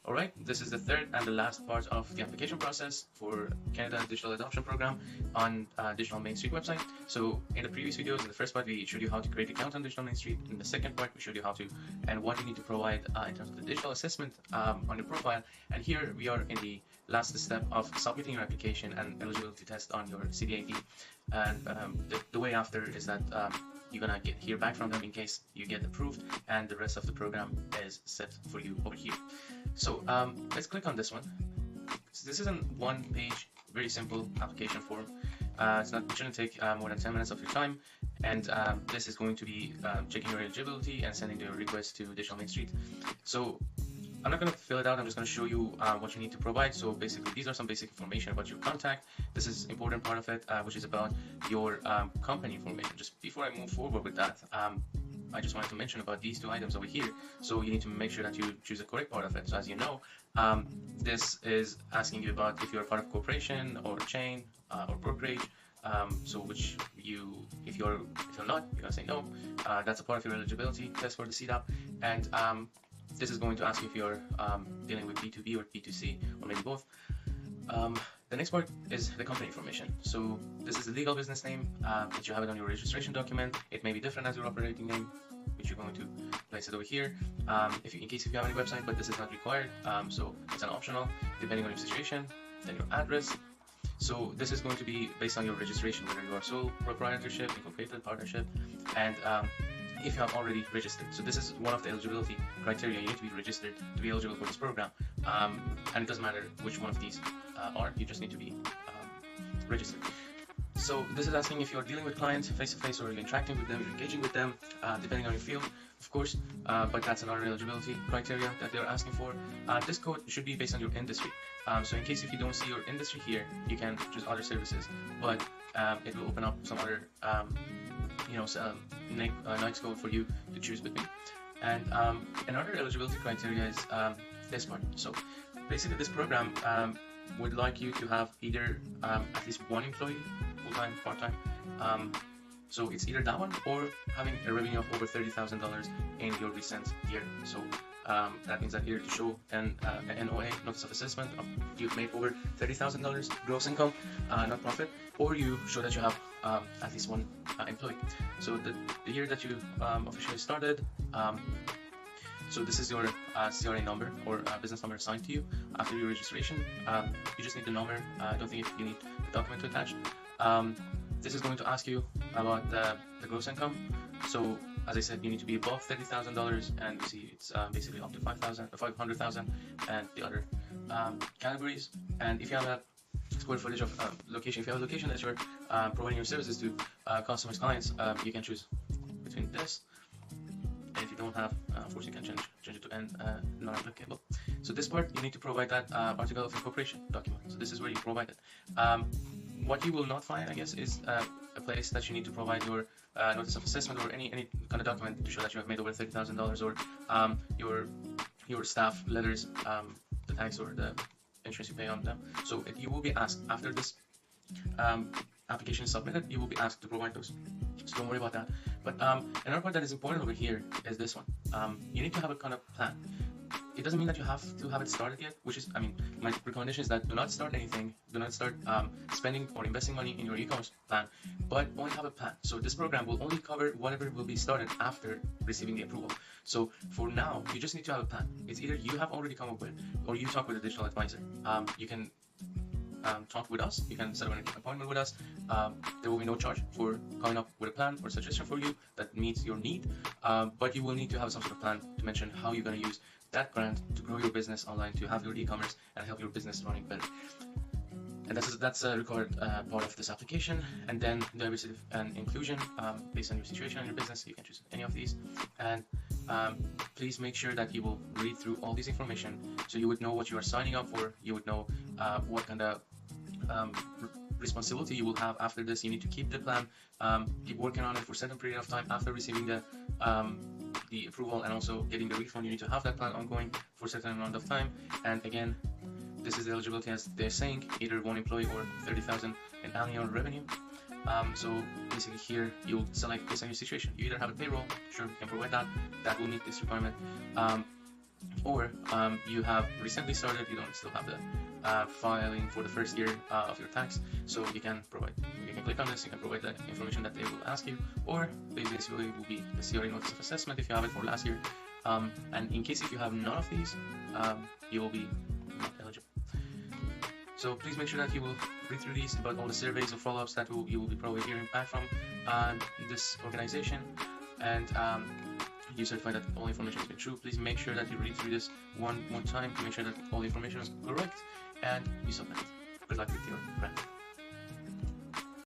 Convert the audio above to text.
Alright, this is the third and the last part of the application process for Canada Digital Adoption Program on Digital Main Street website. So in the previous videos, in the first part, we showed you how to create an account on Digital Main Street. In the second part, we showed you how to and what you need to provide in terms of the digital assessment on your profile. And here we are in the last step of submitting your application and eligibility test on your CDAP. And the way after is that you're gonna hear back from them in case you get approved, and the rest of the program is set for you over here. So let's click on this one. So this is a one-page, very simple application form. It shouldn't take more than 10 minutes of your time, and this is going to be checking your eligibility and sending the request to Digital Main Street. So I'm not going to fill it out, I'm just going to show you what you need to provide. So basically these are some basic information about your contact. This is important part of it, which is about your company information. Just before I move forward with that, I just wanted to mention about these two items over here. So you need to make sure that you choose the correct part of it. So as you know, this is asking you about if you're a part of corporation or chain or brokerage. So if you're not, you're gonna say no. That's a part of your eligibility test for the CDAP. And this is going to ask you if you're dealing with B2B or B2C, or maybe both. The next part is the company information. So this is the legal business name that you have it on your registration document. It may be different as your operating name, which you're going to place it over here. In case you have any website, but this is not required. So it's an optional depending on your situation. Then your address. So this is going to be based on your registration, whether you are sole proprietorship, incorporated partnership, and if you have already registered. So this is one of the eligibility criteria. You need to be registered to be eligible for this program, and it doesn't matter which one of these are, you just need to be registered. So this is asking if you're dealing with clients face-to-face, or you're interacting with them, you're engaging with them, depending on your field, of course, but that's another eligibility criteria that they're asking for. This code should be based on your industry. So in case if you don't see your industry here, you can choose other services, but it will open up some other next code for you to choose between. And another eligibility criteria is this part. So basically this program would like you to have either at least one employee, full-time, part-time. So it's either that one or having a revenue of over $30,000 in your recent year. So that means that here to show an NOA, Notice of Assessment, of you've made over $30,000 gross income, not profit, or you show that you have at least one employee. So the year that you officially started, so this is your CRA number or business number assigned to you after your registration. You just need the number. I don't think you need the document to attach. This is going to ask you about the gross income. So as I said, you need to be above $30,000, and you see it's basically up to $500,000 and the other categories. And if you have a square footage of location, if you have a location that you're providing your services to customers, clients, you can choose between this. And if you don't have, of course, you can change it to not applicable. So this part, you need to provide that article of incorporation document. So this is where you provide it. What you will not find, I guess, is a place that you need to provide your notice of assessment or any kind of document to show that you have made over $30,000, or your staff letters, the tax or the insurance you pay on them. So you will be asked after this application is submitted, you will be asked to provide those. So don't worry about that. But another part that is important over here is this one. You need to have a kind of plan. It doesn't mean that you have to have it started yet, which is, my recommendation is that do not start anything, do not start spending or investing money in your e-commerce plan, but only have a plan. So this program will only cover whatever will be started after receiving the approval. So for now, you just need to have a plan. It's either you have already come up with, or you talk with a digital advisor. You can talk with us, you can set up an appointment with us. There will be no charge for coming up with a plan or suggestion for you that meets your need, but you will need to have some sort of plan to mention how you're going to use that grant to grow your business online, to have your e-commerce and help your business running better. And that's a required part of this application. And then diversity and inclusion, based on your situation and your business, you can choose any of these. And please make sure that you will read through all this information so you would know what you are signing up for. You would know what kind of responsibility you will have after this. You need to keep the plan, keep working on it for a certain period of time after receiving the approval, and also getting the refund. You need to have that plan ongoing for a certain amount of time. And again, this is the eligibility as they're saying, either one employee or 30,000 in annual revenue. So basically here you'll select based on your situation. You either have a payroll, sure, you can provide that, that will meet this requirement. or you have recently started, you don't still have the filing for the first year of your tax, so you can click on this, you can provide the information that they will ask you, or basically it will be the CRA notice of assessment if you have it for last year, and in case if you have none of these, you will be not eligible. So please make sure that you will read through these about all the surveys or follow-ups that you will be probably hearing back from this organization, and you certify that all information has been true. Please make sure that you read through this one more time to make sure that all the information is correct, and you submit it. Good luck with your grant.